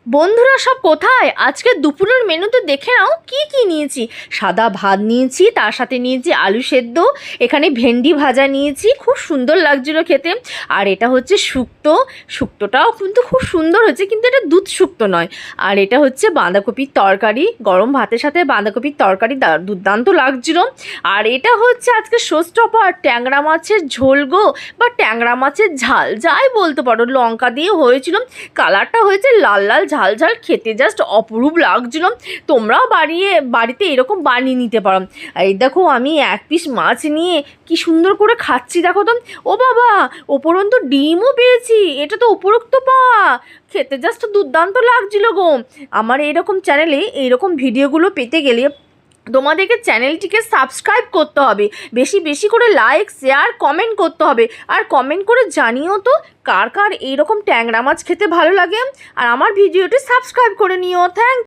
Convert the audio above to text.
বন্ধুরা সব কোথায়? আজকে দুপুরের মেনুতে দেখে নাও কি কি নিয়েছি। সাদা ভাত নিয়েছি, তার সাথে নিয়েছি আলু সেদ্ধ, এখানে ভেন্ডি ভাজা নিয়েছি, খুব সুন্দর লাগছিল খেতে। আর এটা হচ্ছে শুক্তো, শুক্তোটাও কিন্তু খুব সুন্দর হয়েছে, কিন্তু এটা দুধ শুক্তো নয়। আর এটা হচ্ছে বাঁধাকপির তরকারি, গরম ভাতের সাথে বাঁধাকপির তরকারি দুর্দান্ত লাগছিল। আর এটা হচ্ছে আজকে শোস্টপার ট্যাংরা মাছের ঝোল গো, বা ট্যাংরা মাছের ঝাল, যাই বলতে পারো, লঙ্কা দিয়ে হয়েছিল। কালারটা হয়েছে লাল লাল ঝাল ঝাল, খেতে জাস্ট অপরূপ লাগছিল। তোমরাও বাড়িতে এরকম বানিয়ে নিতে পারো। এই দেখো আমি এক পিস মাছ নিয়ে কি সুন্দর করে খাচ্ছি, দেখো তো। ও বাবা, উপরন্তু ডিমও পেয়েছি, এটা তো উপরোক্ত পাওয়া। খেতে জাস্ট দুর্দান্ত লাগছিল গো। আমার এরকম চ্যানেলে এইরকম ভিডিওগুলো পেতে গেলে তোমাদেরকে চ্যানেলটিকে সাবস্ক্রাইব করতে হবে, বেশি বেশি করে লাইক শেয়ার কমেন্ট করতে হবে। আর কমেন্ট করে জানিও তো কার কার এইরকম ট্যাংরা মাছ খেতে ভালো লাগে। আর আমার ভিডিওটি সাবস্ক্রাইব করে নিও। থ্যাংক